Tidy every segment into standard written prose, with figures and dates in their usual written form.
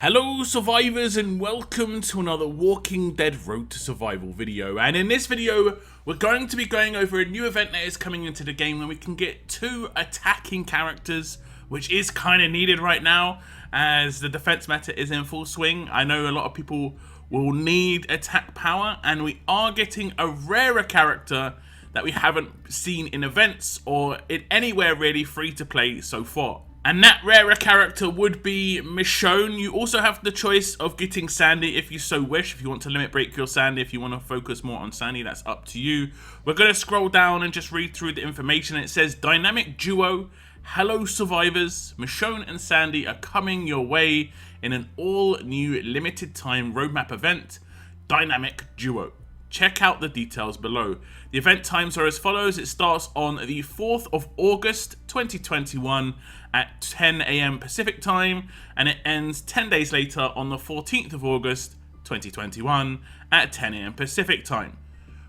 Hello survivors and welcome to another Walking Dead Road to Survival video, and in this video we're going to be going over a new event that is coming into the game where we can get 2 attacking characters, which is kind of needed right now as the defense meta is in full swing. I know a lot of people will need attack power, and we are getting a rarer character that we haven't seen in events or in anywhere really free to play so far. And that rarer character would be Michonne. You also have the choice of getting Sandy if you so wish. If you want to limit break your Sandy, if you want to focus more on Sandy, that's up to you. We're going to scroll down and just read through the information. It says, Dynamic Duo, hello survivors. Michonne and Sandy are coming your way in an all-new limited time roadmap event, Dynamic Duo. Check out the details below. The event times are as follows. It starts on the 4th of August 2021 at 10 AM Pacific time, and it ends 10 days later on the 14th of August 2021 at 10 AM Pacific time.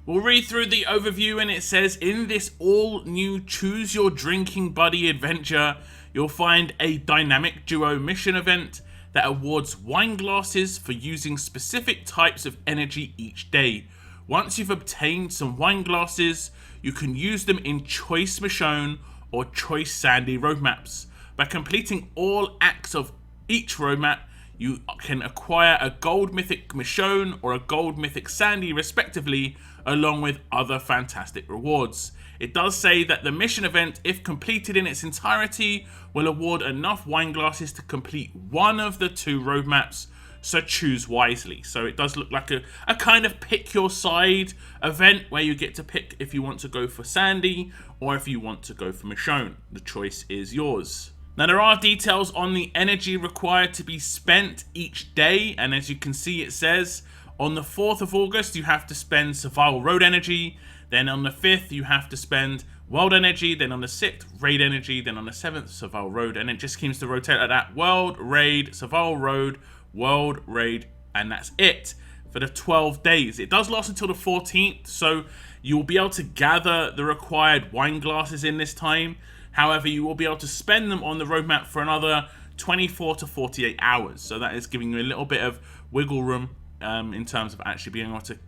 We'll read through the overview, and it says, in this all new Choose Your Drinking Buddy adventure, you'll find a dynamic duo mission event that awards wine glasses for using specific types of energy each day. Once you've obtained some wine glasses, you can use them in Choice Michonne or Choice Sandy roadmaps. By completing all acts of each roadmap, you can acquire a Gold Mythic Michonne or a Gold Mythic Sandy respectively, along with other fantastic rewards. It does say that the mission event, if completed in its entirety, will award enough wine glasses to complete one of the 2 roadmaps, so choose wisely. So it does look like a kind of pick your side event where you get to pick if you want to go for Sandy or if you want to go for Michonne. The choice is yours. Now there are details on the energy required to be spent each day, and as you can see it says on the 4th of August you have to spend Survival Road energy, then on the 5th you have to spend World energy, then on the 6th Raid energy, then on the 7th Survival Road, and it just seems to rotate like that. World, Raid, Survival Road, World, Raid, and that's it for the 12 days. It does last until the 14th, so you'll be able to gather the required wine glasses in this time. However, you will be able to spend them on the roadmap for another 24 to 48 hours. So that is giving you a little bit of wiggle room in terms of actually being able to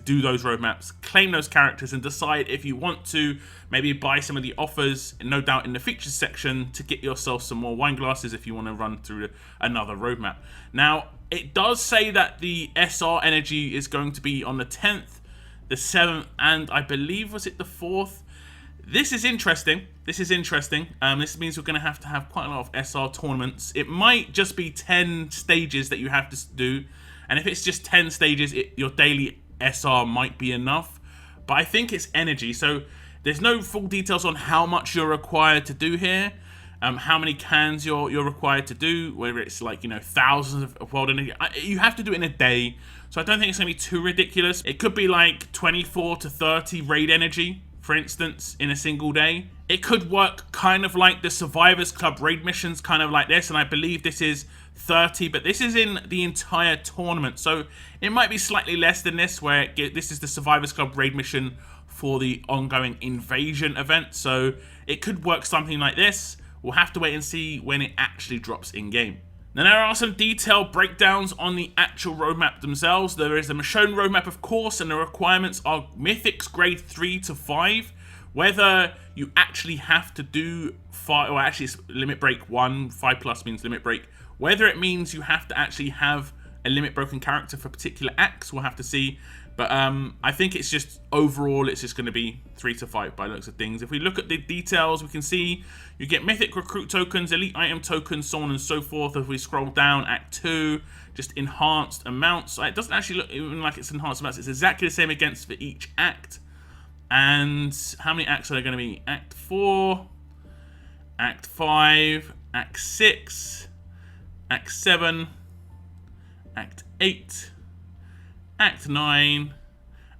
do those roadmaps, claim those characters, and decide if you want to maybe buy some of the offers, no doubt in the features section, to get yourself some more wine glasses if you want to run through another roadmap. Now, it does say that the SR energy is going to be on the 10th, the 7th, and I believe, was it the 4th? This is interesting. This means we're going to have quite a lot of SR tournaments. It might just be 10 stages that you have to do, and if it's just 10 stages, your daily SR might be enough, but I think it's energy, so there's no full details on how much you're required to do here, how many cans you're required to do, whether it's like, you know, thousands of world energy. You have to do it in a day, so I don't think it's going to be too ridiculous. It could be like 24 to 30 raid energy, for instance, in a single day. It could work kind of like the Survivors Club raid missions, kind of like this, and I believe this is 30, but this is in the entire tournament, so it might be slightly less than this, where this is the Survivors Club raid mission for the ongoing invasion event, so it could work something like this. We'll have to wait and see when it actually drops in game. Now there are some detailed breakdowns on the actual roadmap themselves. There is a Michonne roadmap, of course, and the requirements are Mythics grade 3 to 5. Whether you actually have to do 5, or actually it's limit break 1, 5 plus means limit break. Whether it means you have to actually have a limit broken character for particular acts, we'll have to see. But I think it's just, overall, it's just going to be 3 to 5 by the looks of things. If we look at the details, we can see you get Mythic Recruit tokens, Elite Item tokens, so on and so forth. If we scroll down, Act 2, just enhanced amounts. It doesn't actually look even like it's enhanced amounts. It's exactly the same against for each act. And how many acts are there going to be? Act 4, Act 5, Act 6, Act 7, Act 8, Act 9,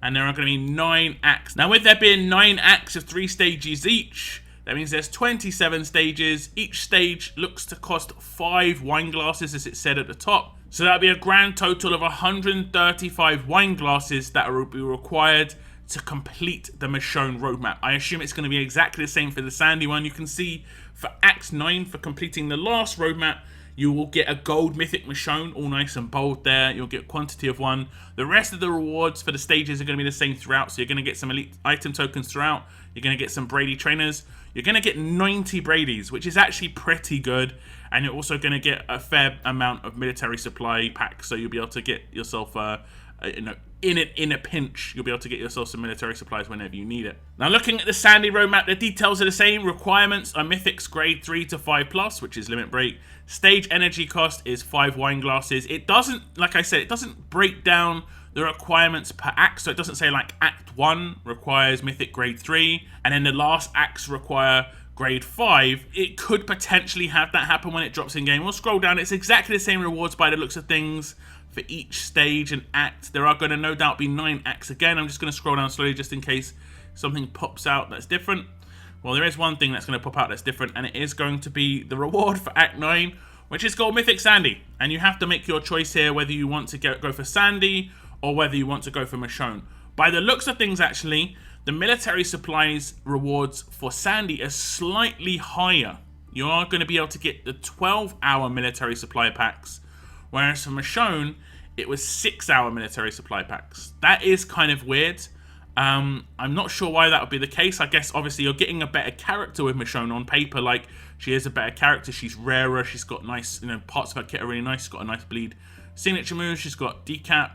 and there are going to be 9 acts. Now, with there being 9 acts of 3 stages each, that means there's 27 stages. Each stage looks to cost 5 wine glasses, as it said at the top. So that'll be a grand total of 135 wine glasses that will be required to complete the Michonne roadmap. I assume it's going to be exactly the same for the Sandy one. You can see for Act 9, for completing the last roadmap, You will get a Gold Mythic Michonne, all nice and bold there. You'll get a quantity of 1. The rest of the rewards for the stages are going to be the same throughout. So you're going to get some elite item tokens throughout. You're going to get some Brady trainers. You're going to get 90 Bradys, which is actually pretty good. And you're also going to get a fair amount of military supply packs. So you'll be able to get yourself, in a pinch, you'll be able to get yourself some military supplies whenever you need it. Now, looking at the Sandy roadmap, the details are the same. Requirements are Mythics grade 3 to 5+, which is limit break. Stage energy cost is 5 wine glasses. It doesn't, like I said, it doesn't break down the requirements per act. So it doesn't say like Act 1 requires Mythic grade 3, and then the last acts require grade 5. It could potentially have that happen when it drops in game. We'll scroll down. It's exactly the same rewards by the looks of things for each stage and act. There are going to no doubt be 9 acts again. I'm just going to scroll down slowly just in case something pops out that's different. Well, there is one thing that's going to pop out that's different, and it is going to be the reward for Act 9, which is Gold Mythic Sandy. And you have to make your choice here whether you want to go for Sandy or whether you want to go for Michonne. By the looks of things, actually, the military supplies rewards for Sandy are slightly higher. You are going to be able to get the 12-hour military supply packs, whereas for Michonne, it was 6-hour military supply packs. That is kind of weird. I'm not sure why that would be the case. I guess, obviously, you're getting a better character with Michonne on paper. Like, she is a better character. She's rarer. She's got nice, parts of her kit are really nice. She's got a nice bleed signature move. She's got decap.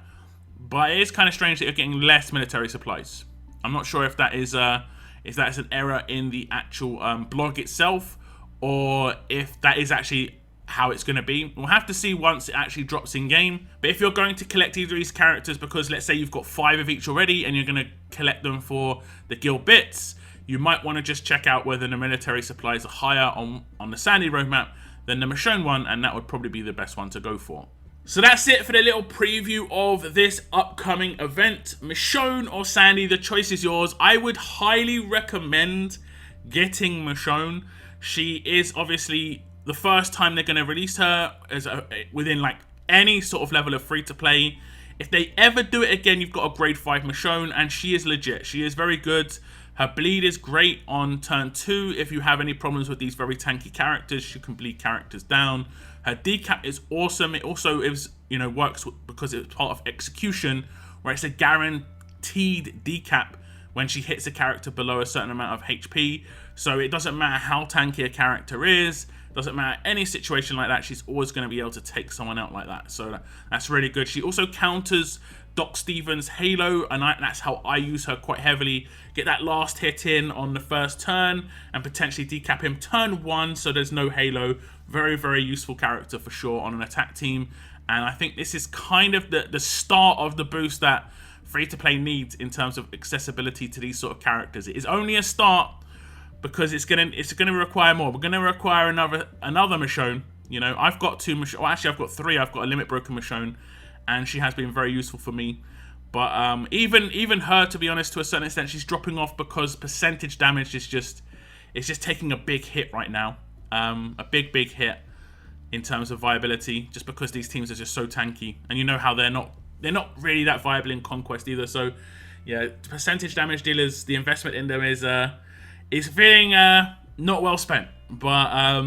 But it is kind of strange that you're getting less military supplies. I'm not sure if that is an error in the actual blog itself, or if that is actually how it's going to be. We'll have to see once it actually drops in game. But if you're going to collect either of these characters, because let's say you've got 5 of each already and you're going to collect them for the guild bits, you might want to just check out whether the military supplies are higher on the Sandy roadmap than the Michonne one, and that would probably be the best one to go for. So that's it for the little preview of this upcoming event. Michonne or Sandy, the choice is yours. I would highly recommend getting Michonne. She is obviously the first time they're going to release her within like any sort of level of free-to-play. If they ever do it again, you've got a grade 5 Michonne, and she is legit. She is very good. Her bleed is great on turn 2. If you have any problems with these very tanky characters, she can bleed characters down. Her decap is awesome. It also works because it's part of execution, where it's a guaranteed decap when she hits a character below a certain amount of HP. So it doesn't matter how tanky a character is, doesn't matter any situation like that, she's always going to be able to take someone out like that. So that's really good. She also counters Doc Stevens' Halo, and that's how I use her quite heavily. Get that last hit in on the first turn and potentially decap him turn 1, so there's no Halo. Very, very useful character for sure on an attack team. And I think this is kind of the start of the boost that free-to-play needs in terms of accessibility to these sort of characters. It is only a start, because it's gonna require more. We're gonna require another Michonne. I've got 2 Michonne. Well, actually, I've got 3. I've got a limit broken Michonne, and she has been very useful for me. But even her, to be honest, to a certain extent, she's dropping off because percentage damage is just taking a big hit right now. A big hit in terms of viability, just because these teams are just so tanky, and you know how they're not really that viable in Conquest either. So yeah, percentage damage dealers, the investment in them is feeling not well spent, but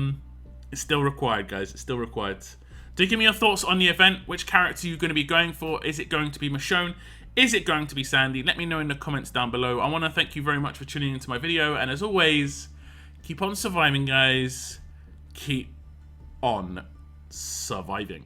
it's still required, guys. It's still required. Do give me your thoughts on the event. Which character are you going to be going for? Is it going to be Michonne? Is it going to be Sandy? Let me know in the comments down below. I want to thank you very much for tuning into my video, and as always, keep on surviving, guys. Keep on surviving.